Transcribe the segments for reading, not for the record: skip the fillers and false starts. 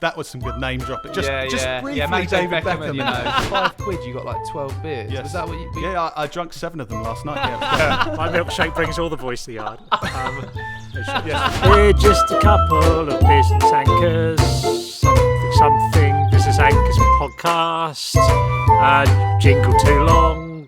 That was some good name dropping. Just briefly, David Beckham. You know, £5 you got like 12 beers. Yes. Was that what you? Yeah, I drank 7 of them last night. Yeah. My milkshake brings all the boys to the yard. We're just a couple of business anchors. Something business anchors podcast. Jingle too long.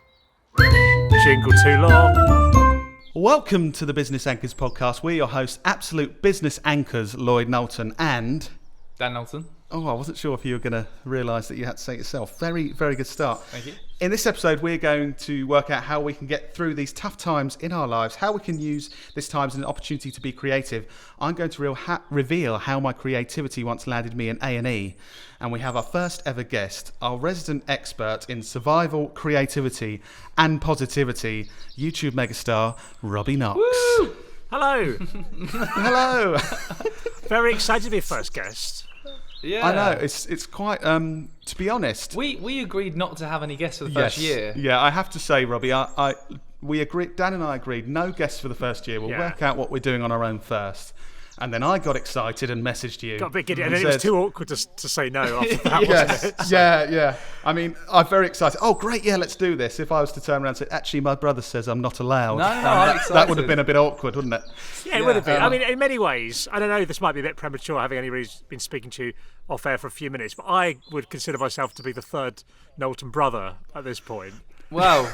Jingle too long. Welcome to the Business Anchors podcast. We're your hosts, absolute business anchors, Lloyd, Knowlton, and Dan Knowlton. Oh, I wasn't sure if you were going to realise that you had to say it yourself. Very, very good start. Thank you. In this episode, we're going to work out how we can get through these tough times in our lives, how we can use this time as an opportunity to be creative. I'm going to reveal how my creativity once landed me in A&E. And we have our first ever guest, our resident expert in survival, creativity and positivity, YouTube megastar, Robbie Knox. Woo! Hello. Hello. Very excited to be first guest. Yeah. I know, it's quite, to be honest. We agreed not to have any guests for the first year. Yeah, I have to say, Robbie, we agreed, Dan and I agreed, no guests for the first year. We'll work out what we're doing on our own first. And then I got excited and messaged you. Got a bit giddy, and it was too awkward to say no after that, wasn't it? Yeah. I mean, I'm very excited. Oh, great, yeah, let's do this. If I was to turn around and say, actually, my brother says I'm not allowed. That would have been a bit awkward, wouldn't it? Yeah, it would have been. I mean, in many ways, I don't know, this might be a bit premature, having only really been speaking to you off air for a few minutes, but I would consider myself to be the third Knowlton brother at this point. Well...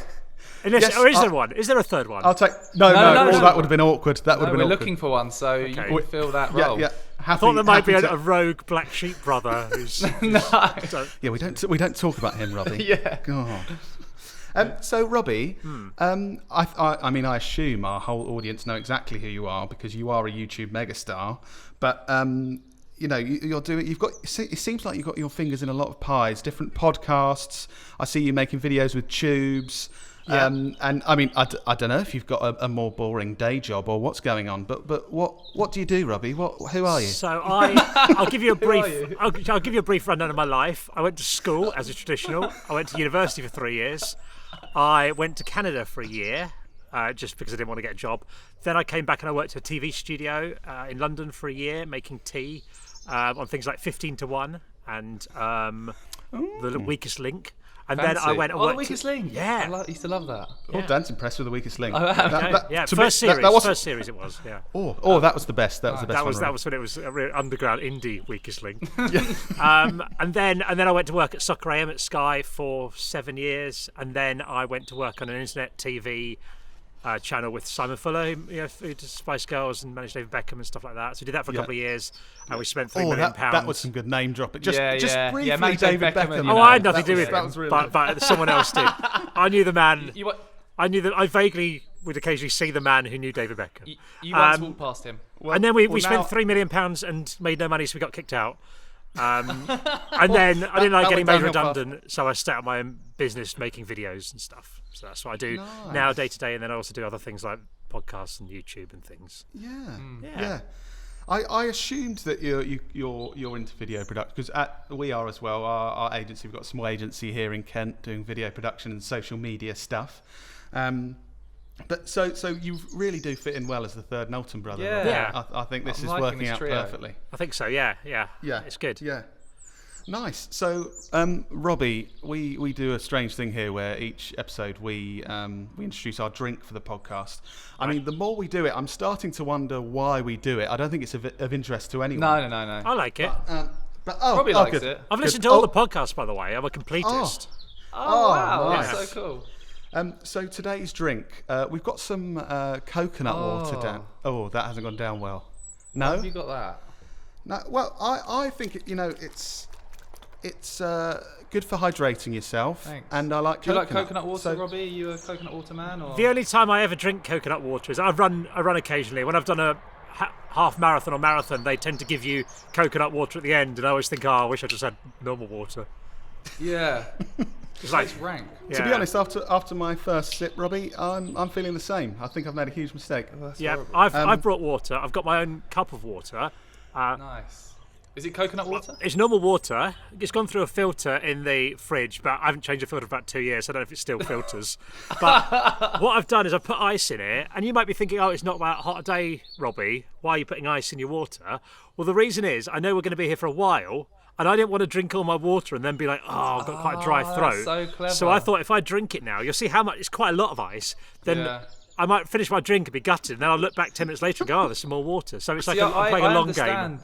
Yes, or is there one? Is there a third one? I'll take... No, that would have been awkward. We're looking for one, so you can fill that role. Yeah. I thought there might be a rogue black sheep brother who's... Yeah, we don't talk about him, Robbie. Yeah. God. So, Robbie, I mean, I assume our whole audience know exactly who you are because you are a YouTube megastar. But you know, you're doing. You've got. It seems like you've got your fingers in a lot of pies. Different podcasts. I see you making videos with tubes. Yeah. And I mean, I don't know if you've got a more boring day job or what's going on. But what do you do, Robbie? Who are you? So I'll give you a brief. I'll give you a brief rundown of my life. I went to school as a traditional. I went to university for 3 years. I went to Canada for a year, just because I didn't want to get a job. Then I came back and I worked at a TV studio in London for a year, making tea on things like 15 to 1 and The Weakest Link. And Fancy. then I went and worked. The Weakest Link. Yeah. I used to love that. Oh, Dan's impressed with The Weakest Link. First series it was. Yeah. That was the best. That was the best. That was when it was a real underground indie Weakest Link. And then I went to work at Soccer AM at Sky for 7 years, and then I went to work on an internet TV channel with Simon Fuller, who does Spice Girls and managed David Beckham and stuff like that. So we did that for a couple of years, and we spent £3 million. That was some good name dropping. Just briefly, David Beckham. I had nothing to do with him, but someone else did. I knew the man. I vaguely would occasionally see the man who knew David Beckham. You once walked past him. And then we spent £3 million and made no money, so we got kicked out. And then I didn't like getting made redundant, so I started my own business making videos and stuff. So that's what I do now day to day, and then I also do other things like podcasts and YouTube and things. Yeah. I assumed that you're into video production because we are as well. Our agency, we've got a small agency here in Kent doing video production and social media stuff. But so you really do fit in well as the third Knowlton brother. Yeah. I think this is working out perfectly. I think so. Yeah. It's good. Yeah. Nice. So, Robbie, we do a strange thing here where each episode we introduce our drink for the podcast. I mean, the more we do it, I'm starting to wonder why we do it. I don't think it's of interest to anyone. No. I like it. But Robbie likes good. it. I've listened to all the podcasts, by the way. I'm a completist. Wow, nice. That's so cool. So today's drink, we've got some coconut water down. Oh, that hasn't gone down well. No? Why have you got that? No. Well, I think it's good for hydrating yourself. Thanks. And I like. Do you like coconut water, Robbie? Are you a coconut water man? Or? The only time I ever drink coconut water is I run occasionally. When I've done a half marathon or marathon, they tend to give you coconut water at the end, and I always think, I wish I just had normal water. Yeah. It's like rank. Yeah. To be honest, after my first sip, Robbie, I'm feeling the same. I think I've made a huge mistake. I've brought water. I've got my own cup of water. Nice. Is it coconut water? It's normal water. It's gone through a filter in the fridge, but I haven't changed the filter for about 2 years. So I don't know if it still filters. But what I've done is I've put ice in it, and you might be thinking, oh, it's not that hot a day, Robbie. Why are you putting ice in your water? Well, the reason is I know we're going to be here for a while, and I didn't want to drink all my water and then be like, oh, I've got quite a dry throat. So clever. So I thought if I drink it now, you'll see how much. It's quite a lot of ice. Then I might finish my drink and be gutted, and then I'll look back 10 minutes later and go, oh, there's some more water. So it's like I'm playing a long game.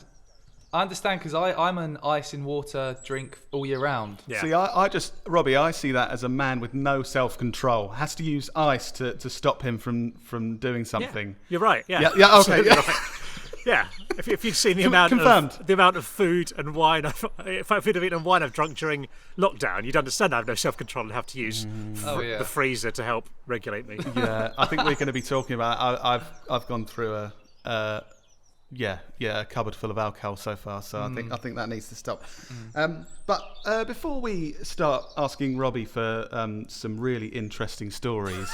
I understand because I'm an ice in water drink all year round. Yeah. See, Robbie, I see that as a man with no self-control. Has to use ice to stop him from doing something. Yeah, you're right. Yeah. Yeah. Okay. Yeah. Right. Yeah. If you'd seen the amount of food and wine, if I'd eaten and wine I've drunk during lockdown, you'd understand I have no self-control and have to use the freezer to help regulate me. Yeah. I think we're going to be talking about. I've gone through a cupboard full of alcohol so far, so I think that needs to stop. But before we start asking Robbie for some really interesting stories,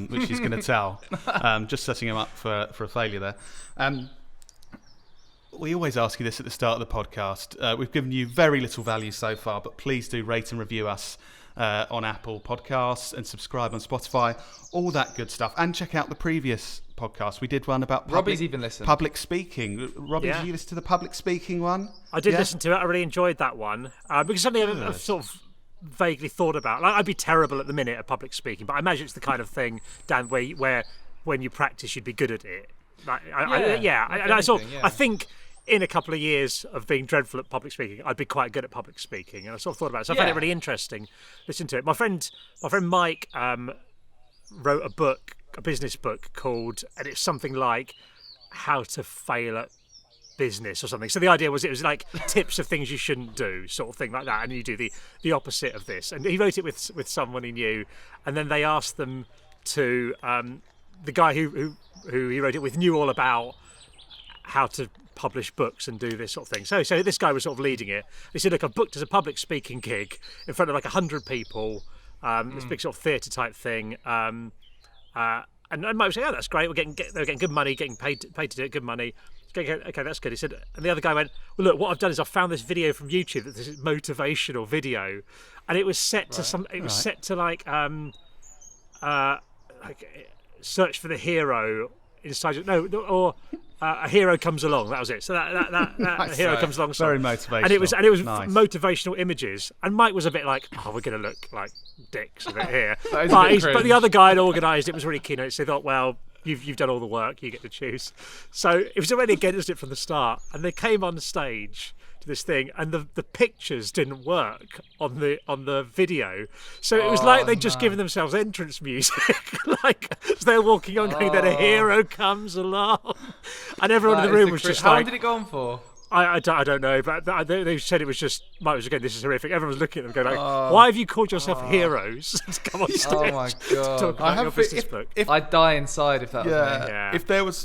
which he's going to tell, just setting him up for a failure there. We always ask you this at the start of the podcast. We've given you very little value so far, but please do rate and review us on Apple Podcasts and subscribe on Spotify, all that good stuff. And check out the previous podcast. We did one about Robbie's even listened. Public speaking. Robbie, did you listen to the public speaking one? I did listen to it. I really enjoyed that one because something I've sort of vaguely thought about. Like, I'd be terrible at the minute at public speaking, but I imagine it's the kind of thing, Dan, where when you practice, you'd be good at it. Like, I think in a couple of years of being dreadful at public speaking, I'd be quite good at public speaking, and I sort of thought about it. So I found it really interesting. Listen to it. My friend Mike wrote a business book called, and it's something like How to Fail at Business or something. So the idea was it was like tips of things you shouldn't do, sort of thing like that, and you do the opposite of this. And he wrote it with someone he knew, and then they asked them to the guy who he wrote it with knew all about how to publish books and do this sort of thing. So this guy was sort of leading it. He said, look, I've booked as a public speaking gig in front of like 100 people, this big sort of theatre type thing. And Mike was saying, oh, that's great. They're getting good money, getting paid to do it, good money. Okay, that's good. He said, and the other guy went, well, look, what I've done is I've found this video from YouTube, this is motivational video, and it was set to set to like search for the hero inside. A hero comes along. That was it. So that nice. Hero comes along. Very motivational. And it was nice. Motivational images. And Mike was a bit like, oh, we're going to look like dicks a bit here. But the other guy had organised it was really keen on it. So they thought, well, you've done all the work. You get to choose. So it was already against it from the start. And they came on stage to this thing, and the pictures didn't work on the video, so it was like they'd just given themselves entrance music, like as they're walking on, going, then a hero comes along, and everyone in the room was just how like, long did it go on for? I don't know, but they said it was just, Mike was again, this is horrific. Everyone was looking at them going like, why have you called yourself heroes to come on stage? Oh my God. To talk about your business book. I'd die inside if that was me. Yeah. If there was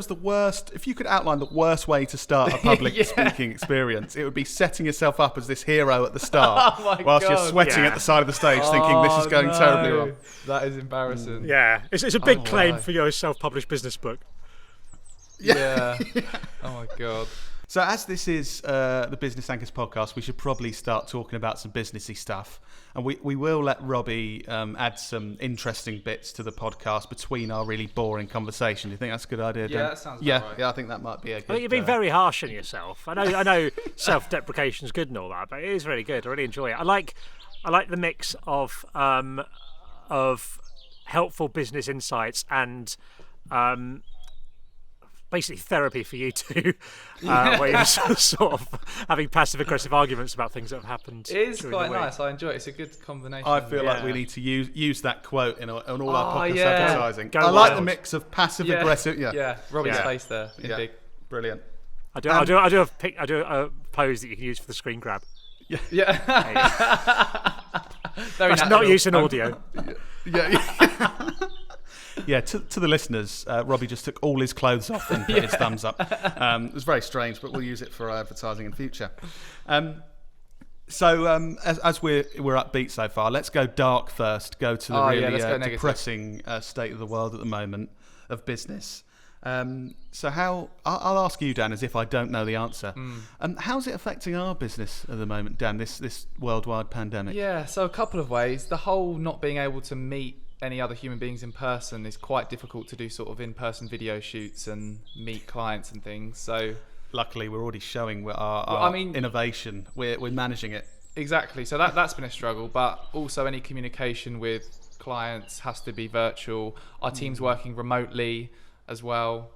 the worst, if you could outline the worst way to start a public speaking experience, it would be setting yourself up as this hero at the start, whilst you're sweating at the side of the stage, thinking this is going terribly wrong. That is embarrassing. Yeah, it's a big claim for your self-published business book. Yeah. Oh my God. So as this is the Business Anchors podcast, we should probably start talking about some businessy stuff. And we will let Robbie add some interesting bits to the podcast between our really boring conversation. Do you think that's a good idea, Dan? Yeah, that sounds right. Yeah, I think that might be a good... I think you've been very harsh on yourself. I know self-deprecation is good and all that, but it is really good. I really enjoy it. I like the mix of helpful business insights and... basically therapy for you two, where you're sort of having passive-aggressive arguments about things that have happened. It is quite nice. I enjoy it. It's a good combination. I feel like we need to use that quote in all our podcast advertising. I like the mix of passive-aggressive. Yeah, Robbie's face there. Big. Brilliant. I do a pose that you can use for the screen grab. Yeah. That's not used in audio. Yeah. Yeah, to the listeners, Robbie just took all his clothes off and put his thumbs up. It was very strange, but we'll use it for advertising in future. So as we're upbeat so far, let's go dark first. Go to the really depressing state of the world at the moment of business. So I'll ask you, Dan, as if I don't know the answer. How's it affecting our business at the moment, Dan, this worldwide pandemic? Yeah, so a couple of ways. The whole not being able to meet any other human beings in person is quite difficult to do sort of in-person video shoots and meet clients and things. So luckily, we're already showing our innovation. We're managing it. Exactly. So that's been a struggle, but also any communication with clients has to be virtual. Our team's working remotely as well.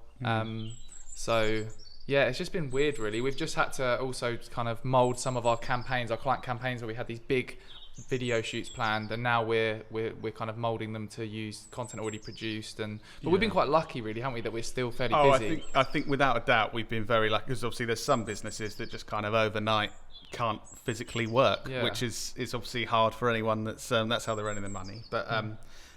So yeah, it's just been weird, really. We've just had to also kind of mold some of our campaigns, our client campaigns, where we had these big video shoots planned, and now we're kind of molding them to use content already produced. But we've been quite lucky, really, haven't we, that we're still fairly busy. I think without a doubt we've been very lucky, because obviously there's some businesses that just kind of overnight can't physically work, which is obviously hard for anyone that's how they're earning their money. But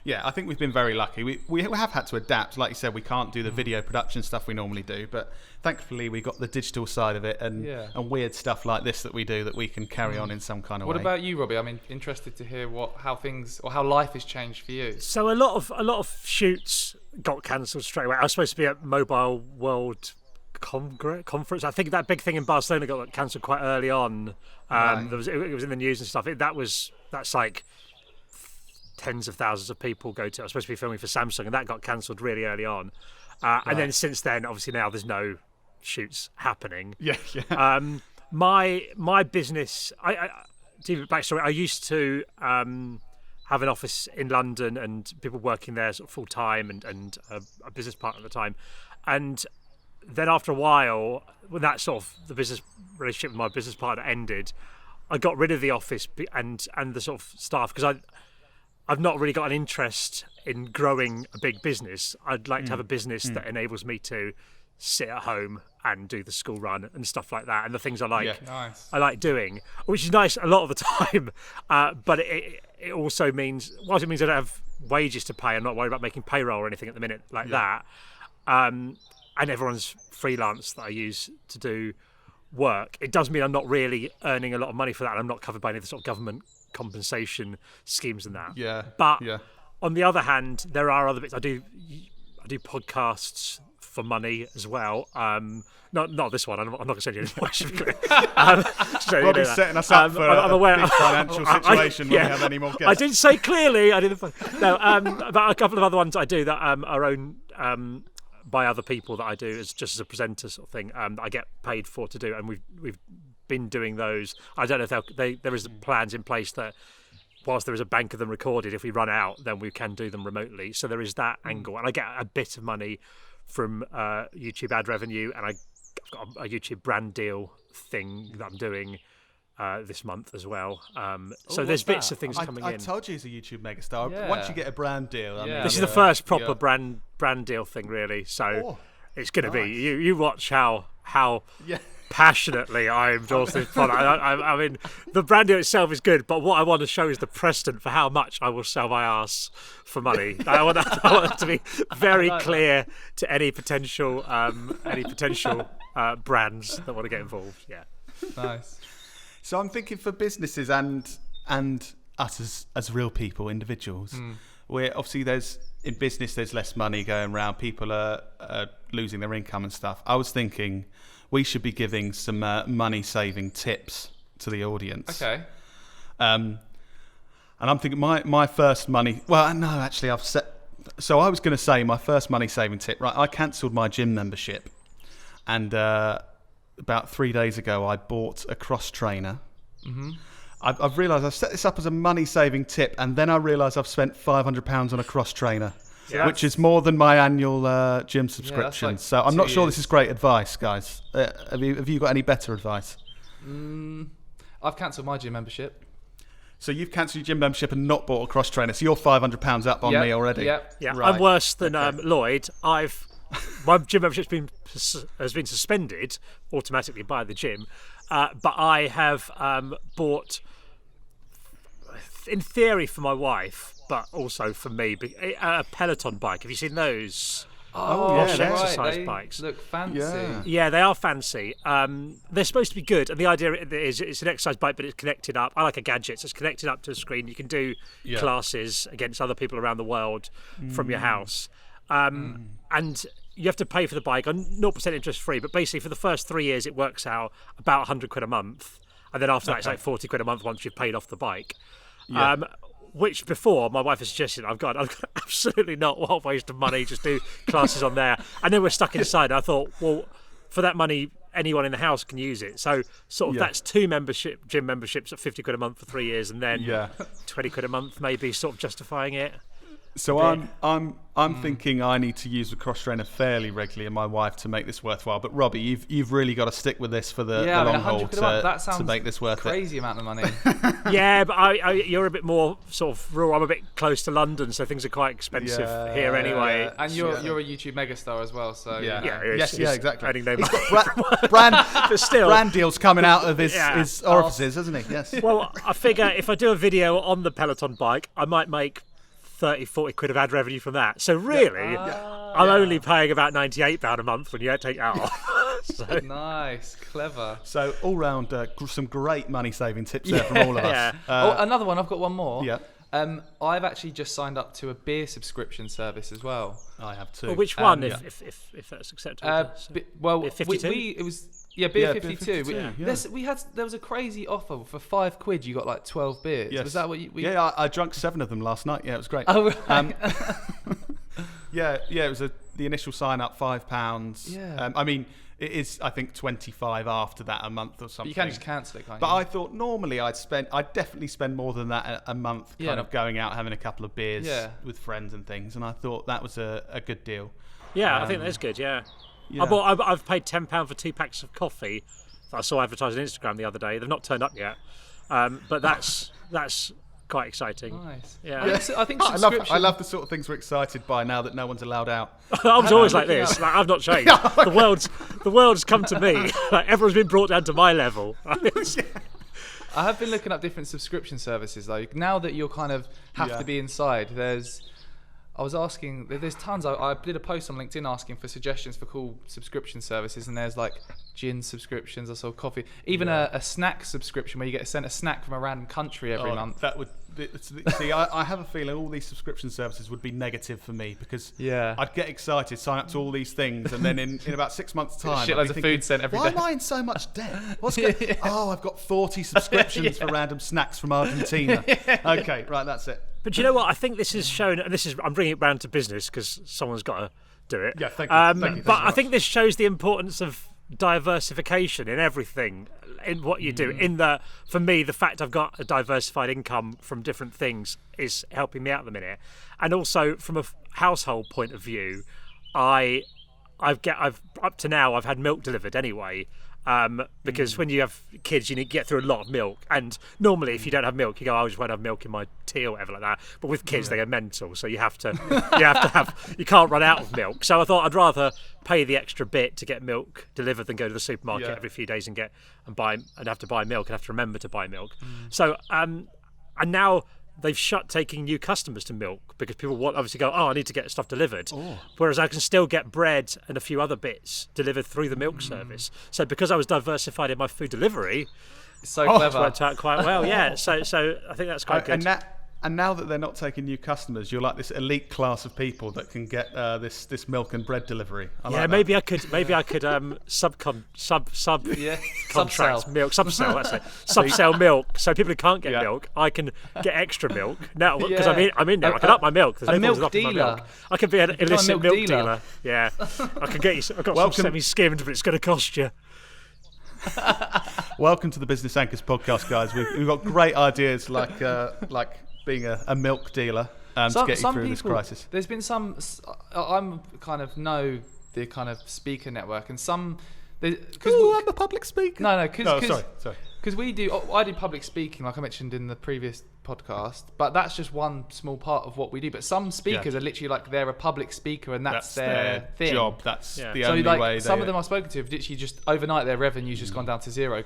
yeah, I think we've been very lucky. We have had to adapt. Like you said, we can't do the video production stuff we normally do, but thankfully we got the digital side of it and weird stuff like this that we do that we can carry on in some kind of way. What about you, Robbie? I'm interested to hear how life has changed for you. So a lot of shoots got cancelled straight away. I was supposed to be at Mobile World Conference. I think that big thing in Barcelona got cancelled quite early on. It was in the news and stuff. That's like tens of thousands of people go to. I was supposed to be filming for Samsung, and that got cancelled really early on. And then since then, obviously now there's no shoots happening. My business. I give it backstory. I used to have an office in London and people working there sort of full time and a business partner at the time, and then after a while, when that sort of the business relationship with my business partner ended, I got rid of the office and the sort of staff, because I've not really got an interest in growing a big business. I'd like to have a business that enables me to sit at home and do the school run and stuff like that, and the things I like. Nice. I like doing, which is nice a lot of the time. But it also means, whilst it means I don't have wages to pay, I'm not worried about making payroll or anything at the minute like that. And everyone's freelance that I use to do work. It does mean I'm not really earning a lot of money for that, and I'm not covered by any of the sort of government compensation schemes and that. But on the other hand, there are other bits. I do podcasts for money as well. Not this one. I'm not going to send you any more. Robbie's setting us up for a big financial situation when we have any more guests. I did say clearly. I didn't. No, but a couple of other ones I do that are owned by other people that I do just as a presenter sort of thing. That I get paid for to do, and we've been doing those. I don't know if there is plans in place that whilst there is a bank of them recorded, if we run out, then we can do them remotely. So there is that angle, and I get a bit of money from YouTube ad revenue, and I've got a YouTube brand deal thing that I'm doing this month as well. So there's bits of things coming in. I told you he's a YouTube megastar. Once you get a brand deal, this is the first proper brand deal thing, really. So it's going to be you watch how passionately I endorse this product. I mean, the brand deal itself is good, but what I want to show is the precedent for how much I will sell my ass for money. I want that to be very clear to any potential brands that want to get involved. Yeah, nice. So I'm thinking for businesses and us as real people, individuals, where obviously in business there's less money going around. People are losing their income and stuff. I was thinking we should be giving some money-saving tips to the audience. Okay. And I'm thinking my first money... Well, no, actually, I've set... So I was going to say my first money-saving tip, right? I cancelled my gym membership. And about 3 days ago, I bought a cross-trainer. Mm-hmm. I've realised I've set this up as a money-saving tip, and then I realised I've spent £500 on a cross-trainer. Which is more than my annual gym subscription. Like so I'm not sure this is great advice, guys. Have you got any better advice? I've cancelled my gym membership. So you've cancelled your gym membership and not bought a cross trainer. So you're £500 up on me already. Yeah. Right. I'm worse than Lloyd. My gym membership has been suspended automatically by the gym, but I have bought, in theory, for my wife, but also for me, a Peloton bike. Have you seen those? Exercise bikes. Look fancy. Yeah, they are fancy. They're supposed to be good, and the idea is it's an exercise bike, but it's connected up. I like a gadget, so it's connected up to a screen. You can do classes against other people around the world from your house. And you have to pay for the bike on 0% interest free, but basically for the first 3 years it works out about 100 quid a month, and then after that it's like 40 quid a month once you've paid off the bike. Yeah. Which before my wife has suggested, I've got absolutely not, what a waste of money, just do classes on there. And then we're stuck inside. And I thought, well, for that money, anyone in the house can use it. So sort of that's 2 gym memberships at 50 quid a month for 3 years, and then 20 quid a month, maybe, sort of justifying it. So I'm thinking I need to use the cross trainer fairly regularly, and my wife, to make this worthwhile. But Robbie, you've really got to stick with this for the long haul to make this worth crazy amount of money. Yeah, but you're a bit more sort of rural. I'm a bit close to London, so things are quite expensive here anyway. Yeah. And you're a YouTube megastar as well, so exactly. He's got brand deals coming out of his orifices, hasn't he? Yes. Well, I figure if I do a video on the Peloton bike, I might make 30-40 quid of ad revenue from that. So really, I'm only paying about £98 a month when you take that off. So. Nice, clever. So all round, some great money saving tips there from all of us. Another one. I've got one more. Yeah. I've actually just signed up to a beer subscription service as well. I have too. Well, which one, if that's acceptable? Beer 52? It was. Yeah, beer 52. 52, There was a crazy offer for £5. You got like 12 beers. Yes. Was that what you? Yeah, I drank 7 of them last night. Yeah, it was great. Oh, right. It was the initial sign up £5. Yeah. I mean, it is, I think, 25 after that a month or something. But you can just cancel it, can't you? But I thought normally I'd definitely spend more than that a month kind of going out having a couple of beers with friends and things, and I thought that was a good deal. Yeah, I think that's good. Yeah. I've paid £10 for 2 packs of coffee that I saw advertised on Instagram the other day. They've not turned up yet, but that's quite exciting. Nice. Yeah. I think I love the sort of things we're excited by now that no one's allowed out. I was always like this. Like, I've not changed. The world's come to me. Like, everyone's been brought down to my level. I have been looking up different subscription services though. Now that you're kind of have to be inside, I was asking, there's tons. I did a post on LinkedIn asking for suggestions for cool subscription services, and there's like gin subscriptions. I saw coffee, even a snack subscription where you get sent a snack from a random country every month. That would see. I have a feeling all these subscription services would be negative for me because I'd get excited, sign up to all these things, and then in about 6 months' time, shitloads of food sent every day. Why am I in so much debt? What's going? Oh, I've got 40 subscriptions for random snacks from Argentina. Okay, right, that's it. But you know what? I think this is shown, and I'm bringing it round to business because someone's got to do it. Yeah, thank you. Thank you but I think this shows the importance of diversification in everything, in what you do. For me, the fact I've got a diversified income from different things is helping me out at the minute. And also from a household point of view, I've up to now I've had milk delivered anyway. Because when you have kids, you need to get through a lot of milk. And normally, if you don't have milk, you go, "I just won't have milk in my tea" or whatever like that. But with kids, they go mental, so you can't run out of milk. So I thought I'd rather pay the extra bit to get milk delivered than go to the supermarket every few days and have to buy milk and have to remember to buy milk. So and now they've shut taking new customers to milk because people obviously go, I need to get stuff delivered. Whereas I can still get bread and a few other bits delivered through the milk service. So because I was diversified in my food delivery, it's so clever. It worked out quite well. Yeah. So I think that's quite good. And now that they're not taking new customers, you're like this elite class of people that can get this milk and bread delivery. Maybe I could subcontract milk, subsell. That's it. Subsell milk, so people who can't get milk, I can get extra milk now because I'm in there. I can up my milk. There's no milk dealer. My milk. I can be an illicit milk dealer. Yeah, I can get you. I've got some semi-skimmed, but it's going to cost you. Welcome to the Business Anchors podcast, guys. We've got great ideas like being a milk dealer to get you through this crisis. There's been some. I'm kind of know the kind of speaker network, and some. I'm a public speaker. No, sorry. Because I do public speaking, like I mentioned in the previous podcast, but that's just one small part of what we do. But some speakers are literally like they're a public speaker, and that's their thing. Job. That's the only way. Some of them I've spoken to have literally just overnight their revenue's just gone down to zero.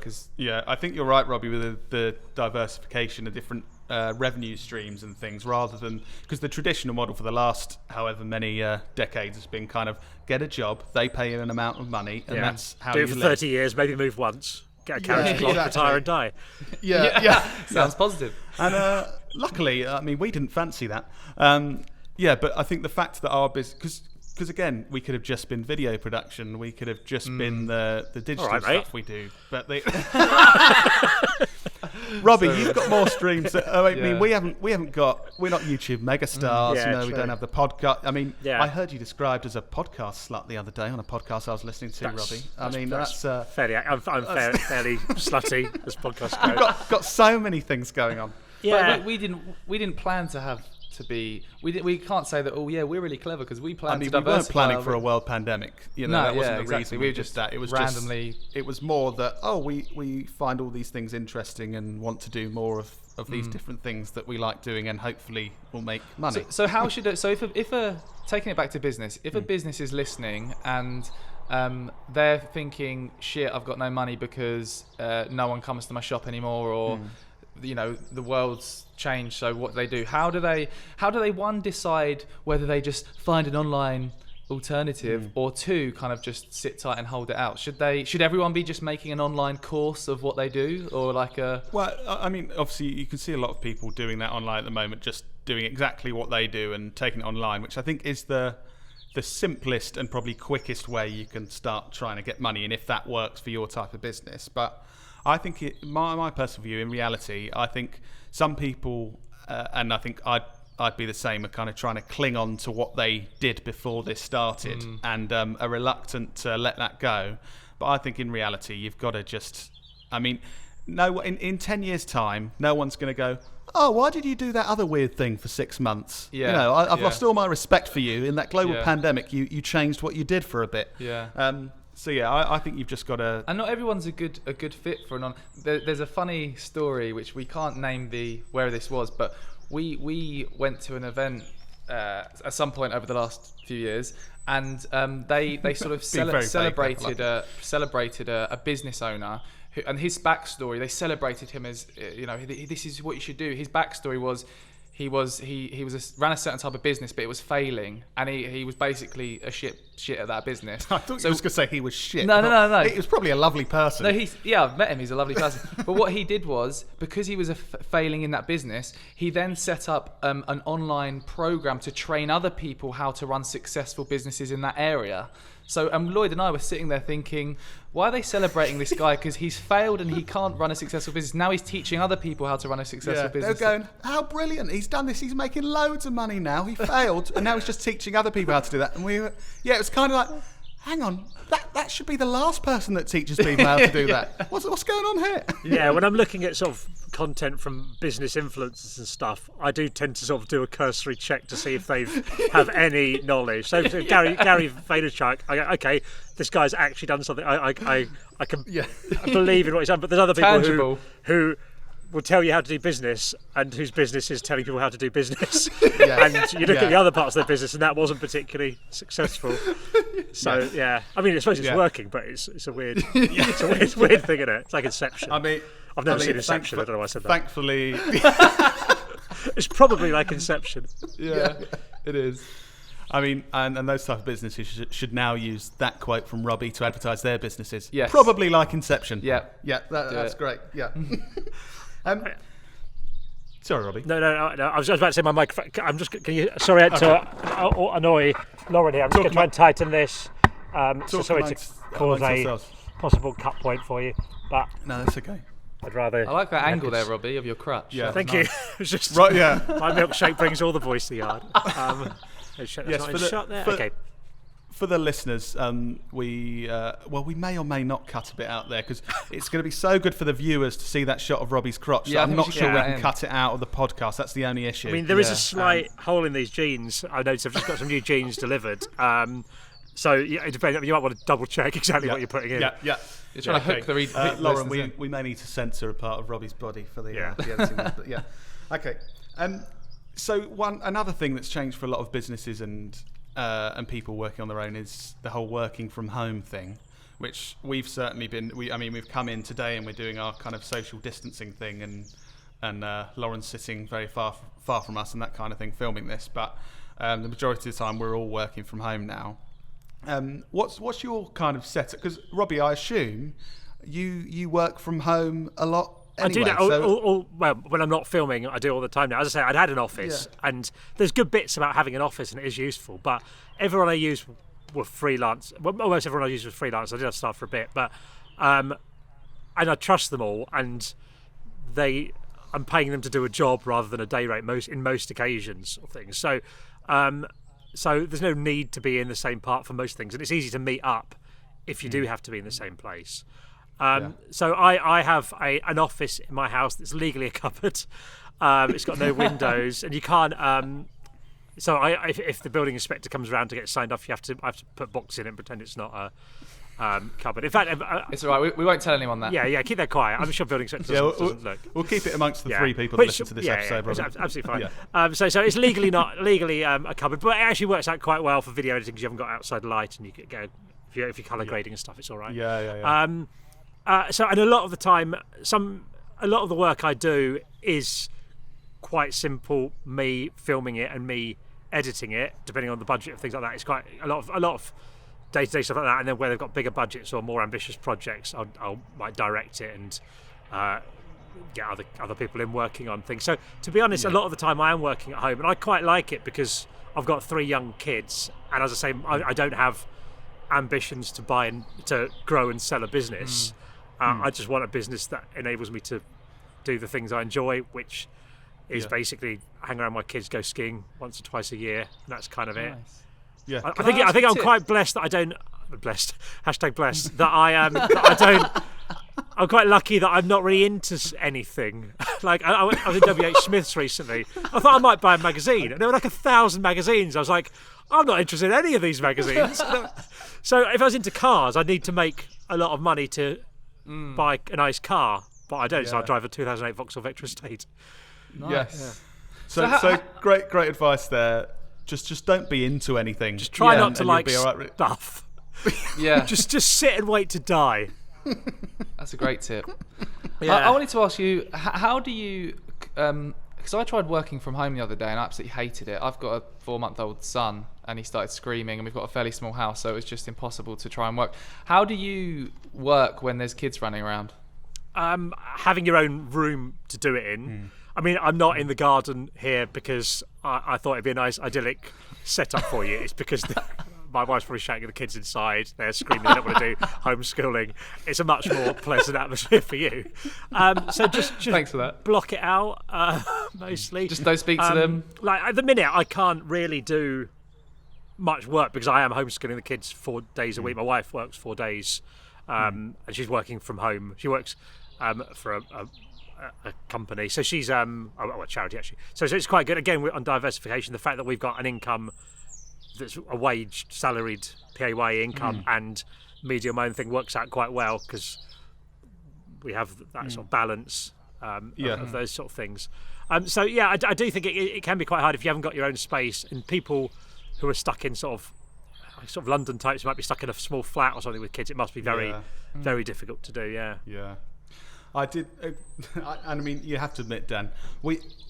I think you're right, Robbie, with the diversification of different revenue streams and things, rather than because the traditional model for the last however many decades has been kind of get a job, they pay you an amount of money, and that's how you do it for live. 30 years, maybe move once. Get a carriage clock, retire and die. Sounds positive. And luckily, I mean, we didn't fancy that. But I think the fact that our business, because because again, we could have just been video production. We could have just been the digital All right, stuff mate. we do. But Robbie, you've got more streams. I mean, we're not YouTube megastars. Yeah, we true. don't have the podcast. I mean, Yeah. I heard you described as a podcast slut the other day on a podcast I was listening to, Robbie. I mean, that's fairly. I'm fairly slutty as podcast goes. got so many things going on. Yeah. But we didn't plan to have to be. We can't say that. Oh yeah, we're really clever because we planned I mean, to we diversify. weren't planning for a world pandemic. You know, No, that wasn't yeah, the exactly. reason. We We just did that. It was randomly- It was more that we find all these things interesting and want to do more of these different things that we like doing, and hopefully will make money. So how should it? So if taking it back to business, if a business is listening and they're thinking, shit, I've got no money because no one comes to my shop anymore, or the world's changed, so what do they do? How do they one, decide whether they just find an online alternative, or two, kind of just sit tight and hold it out? Should everyone be just making an online course of what they do, or like a? Well, I mean, obviously you can see a lot of people doing that online at the moment, just doing exactly what they do and taking it online, which I think is the simplest and probably quickest way you can start trying to get money, and if that works for your type of business. But I think my personal view, in reality, I think some people, and I think I'd be the same, are kind of trying to cling on to what they did before this started, and are reluctant to let that go. But I think in reality, you've got to just, I mean, in 10 years' time, no one's going to go, oh, why did you do that other weird thing for 6 months? Yeah. I've lost all my respect for you. In that global Yeah. pandemic, you changed what you did for a bit. Yeah. So yeah, I think you've just got to. And not everyone's a good fit for an on. There's a funny story which we can't name where this was, but we went to an event at some point over the last few years, and they sort of celebrated a business owner. And his backstory, they celebrated him as this is what you should do. His backstory was he ran a certain type of business, but it was failing, and he was basically a shit at that business. I thought you were just going to say he was shit. No. He was probably a lovely person. No, I've met him. He's a lovely person. But what he did was, because he was failing in that business, he then set up an online program to train other people how to run successful businesses in that area. So Lloyd and I were sitting there thinking, why are they celebrating this guy? Because he's failed and he can't run a successful business. Now he's teaching other people how to run a successful business. They're going, how brilliant. He's done this. He's making loads of money now. He failed. And now he's just teaching other people how to do that. And it was kind of like, hang on, that should be the last person that teaches people how to do that. What's going on here? Yeah, when I'm looking at sort of content from business influencers and stuff, I do tend to sort of do a cursory check to see if they have any knowledge. So Gary Vaynerchuk, I go, okay, this guy's actually done something. I can believe in what he's done. But there's other people who will tell you how to do business, and whose business is telling people how to do business. And you look at the other parts of their business, and that wasn't particularly successful. So I mean, I suppose it's working, but it's a weird, it's a weird thing, isn't it? It's like Inception. I mean, I've never seen Inception. I don't know why I said that. Thankfully, It's probably like Inception. Yeah, it is. I mean, and those type of businesses should now use that quote from Robbie to advertise their businesses. Yes. Probably like Inception. Yeah. That's great. Yeah. Sorry, Robbie. No. I was just about to say my microphone. I'm just. Can you? Sorry to annoy Lauren here. I'm just going to try and tighten this. So sorry to cause a possible cut point for you, but No, that's okay. I'd rather. I like that angle there, Robbie, of your crutch. Yeah. Thank you. It's just Right. Yeah. my milkshake brings all the boys to the yard. Okay. For the listeners, we may or may not cut a bit out there because it's going to be so good for the viewers to see that shot of Robbie's crotch. Yeah, I I'm think not we should sure keep we that can in. cut it out of the podcast. That's the only issue. I mean, there is Yeah. a slight hole in these jeans. I noticed I've just got some new jeans delivered. So it depends. I mean, you might want to double check exactly what you're putting in. Yeah. You're trying to hook the Lauren, listeners in. we may need to censor a part of Robbie's body for the editing. But yeah. Okay. So another thing that's changed for a lot of businesses and people working on their own is the whole working from home thing, which we've certainly been. We've come in today and we're doing our kind of social distancing thing, and Lauren's sitting very far from us and that kind of thing, filming this. But the majority of the time we're all working from home now. What's your kind of setup? Because Robbie, I assume you work from home a lot Anyway, I do that. Well, when I'm not filming, I do it all the time now. As I say, I'd had an office, and there's good bits about having an office, and it is useful. But everyone I use were freelance. Well, almost everyone I used was freelance. I did have staff for a bit, but and I trust them all, and I'm paying them to do a job rather than a day rate in most occasions or things. So there's no need to be in the same part for most things, and it's easy to meet up if you do have to be in the same place. So I have an office in my house that's legally a cupboard. It's got no windows, and you can't. If the building inspector comes around to get signed off, I have to put boxes in it and pretend it's not a cupboard. In fact, it's all right. We won't tell anyone that. Yeah, keep that quiet. I'm sure building inspector doesn't look. We'll keep it amongst the three people that listen to this episode. It's absolutely fine. So it's legally not a cupboard, but it actually works out quite well for video editing because you haven't got outside light, and you can go if you're colour grading and stuff. It's all right. And a lot of the time, a lot of the work I do is quite simple. Me filming it and me editing it, depending on the budget and things like that. It's quite a lot of day-to-day stuff like that. And then where they've got bigger budgets or more ambitious projects, I'll might direct it and get other people in working on things. So to be honest, a lot of the time I am working at home, and I quite like it because I've got 3 young kids, and as I say, I don't have ambitions to buy and to grow and sell a business. I just want a business that enables me to do the things I enjoy, which is basically hang around my kids, go skiing once or twice a year, and that's kind of it. Yeah, I think I'm quite blessed that I don't. Blessed #blessed that I don't. I'm quite lucky that I'm not really into anything. Like I was in WH Smith's recently. I thought I might buy a magazine, and there were like 1,000 magazines. I was like, I'm not interested in any of these magazines. So if I was into cars, I'd need to make a lot of money to buy a nice car, but I don't. So I drive a 2008 Vauxhall Vectra Estate. Nice. Yes. So great advice there. Just don't be into anything. Just try not to like right. stuff. Yeah. just sit and wait to die. That's a great tip. Yeah. I wanted to ask you, how do you? Because I tried working from home the other day and I absolutely hated it. I've got a 4-month-old son and he started screaming, and we've got a fairly small house, so it was just impossible to try and work. How do you work when there's kids running around? Having your own room to do it in. I mean, I'm not in the garden here because I thought it'd be a nice idyllic setup for you. It's because my wife's probably shouting at the kids inside. They're screaming. They don't want to do homeschooling. It's a much more pleasant atmosphere for you. So just Thanks for that. Block it out mostly. Just don't speak to them. Like at the minute, I can't really do much work because I am homeschooling the kids 4 days a week. My wife works 4 days, and she's working from home. She works for a company, so she's a charity actually. So it's quite good. Again, on diversification, the fact that we've got an income that's a wage, salaried, PAYE income, and me doing my own thing works out quite well because we have that sort of balance of those sort of things. So yeah, I do think it can be quite hard if you haven't got your own space, and people who are stuck in sort of London types who might be stuck in a small flat or something with kids. It must be very difficult to do. Yeah. I did, and I mean, you have to admit, Dan,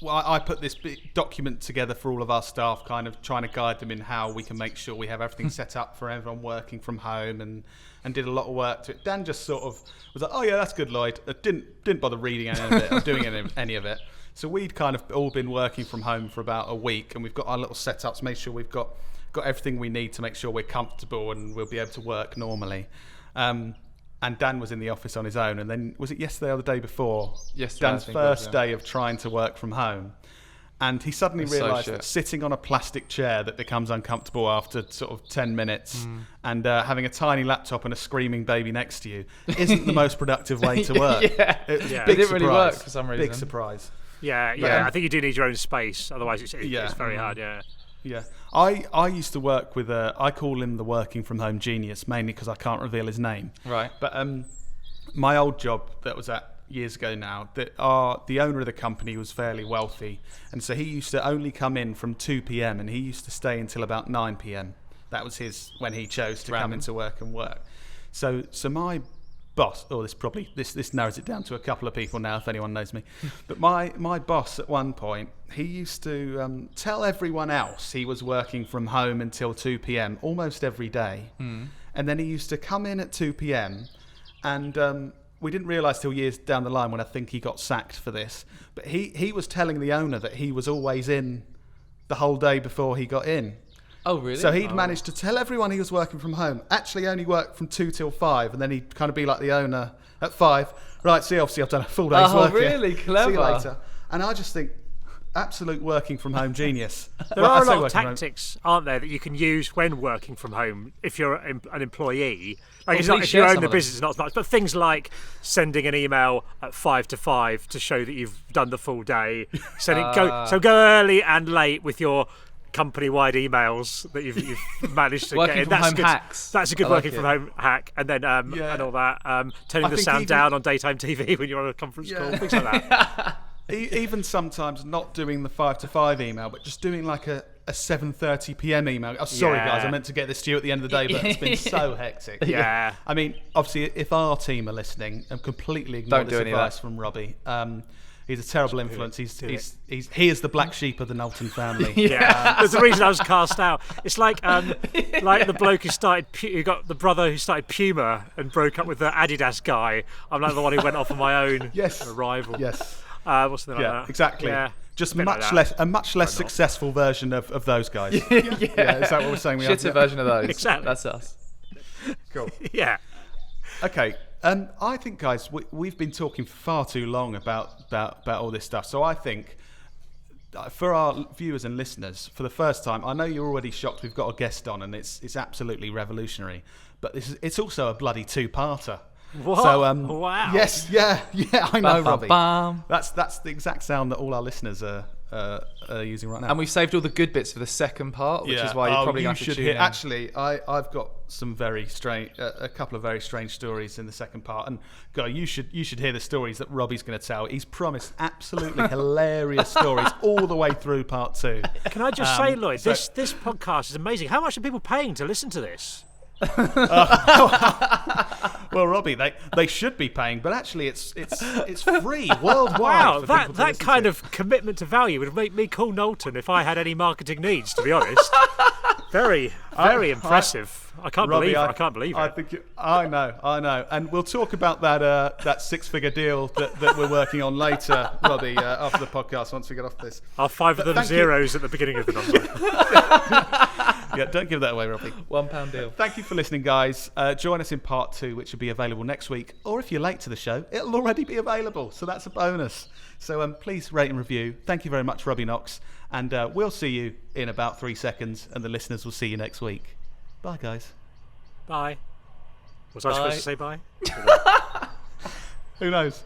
I put this big document together for all of our staff, kind of trying to guide them in how we can make sure we have everything set up for everyone working from home, and did a lot of work to it. Dan just sort of was like, "Oh yeah, that's good, Lloyd." I didn't bother reading any of it or doing any of it. So we'd kind of all been working from home for about a week, and we've got our little setups, made sure we've got everything we need to make sure we're comfortable and we'll be able to work normally. And Dan was in the office on his own, and then was it yesterday or the day before? Yesterday, Dan's first day of trying to work from home, and he suddenly realised that sitting on a plastic chair that becomes uncomfortable after sort of 10 minutes, and having a tiny laptop and a screaming baby next to you isn't the most productive way to work. It didn't really work for some reason. Big surprise. Yeah. I think you do need your own space, otherwise it's very hard. Yeah, I used to work with I call him the working from home genius, mainly because I can't reveal his name. Right. But my old job that was at years ago now, the owner of the company was fairly wealthy, and so he used to only come in from 2 p.m. and he used to stay until about 9 p.m. That was when he chose to come into work and work. So my boss, this narrows it down to a couple of people now if anyone knows me, but my boss at one point, he used to tell everyone else he was working from home until 2 p.m. almost every day, and then he used to come in at 2 p.m. and we didn't realise till years down the line when I think he got sacked for this, but he was telling the owner that he was always in the whole day before he got in. Oh, really? So he'd managed to tell everyone he was working from home. Actually, only worked from 2 till 5, and then he'd kind of be like the owner at 5. Right, see, obviously I've done a full day's work. Oh, really? Here. Clever. See you later. And I just think, absolute working from home genius. There are a lot of tactics, aren't there, that you can use when working from home if you're an employee. Like, it's not if you own the business, not as much. But things like sending an email at 5 to 5 to show that you've done the full day. Go early and late with your company-wide emails that you've managed to working get in. From home good. hacks. That's a good working from home hack. And then and all that. Turning the sound down on daytime TV when you're on a conference call. Things like that. Even sometimes not doing the 5 to 5 email, but just doing like a 7:30 p.m. email. Oh, sorry guys, I meant to get this to you at the end of the day, but it's been so hectic. Yeah. I mean, obviously, if our team are listening, and completely ignore this advice from Robbie. He's a terrible influence. He is the black sheep of the Knowlton family. Yeah, there's the reason I was cast out. It's like the bloke who got the brother who started Puma and broke up with the Adidas guy. I'm like the one who went off on my own. Yes, a rival. Yes, what's the name like that? Exactly. Yeah. Just a much less successful version of those guys. Yeah, is that what we're saying? Shitter version of those. Exactly. That's us. Cool. Yeah. Okay. I think, guys, we've been talking for far too long about all this stuff. So I think for our viewers and listeners, for the first time, I know you're already shocked we've got a guest on, and it's absolutely revolutionary. But it's also a bloody two-parter. What? So, wow. Yes, yeah, I know, Robbie. Bam. That's the exact sound that all our listeners are using right now. And we've saved all the good bits for the second part, which is why you're probably going to tune in. Actually, I've got some very strange, a couple of very strange stories in the second part, and you should hear the stories that Robbie's going to tell. He's promised absolutely hilarious stories all the way through part 2. Can I just say, Lloyd, this podcast is amazing. How much are people paying to listen to this? Well, Robbie, they should be paying, but actually it's free worldwide. Wow, for that kind of commitment to value would make me call Knowlton if I had any marketing needs. To be honest, very impressive. I can't believe it. I know, and we'll talk about that 6-figure deal that we're working on later, Robbie, after the podcast. Once we get off this, I'll 5 of them zeros at the beginning of the number. Yeah, don't give that away, Robbie. £1 deal. Thank you for listening, guys. Join us in part 2, which will be available next week. Or if you're late to the show, it'll already be available. So that's a bonus. So please rate and review. Thank you very much, Robbie Knox. And we'll see you in about 3 seconds. And the listeners will see you next week. Bye, guys. Bye. Was I supposed to say bye? Who knows?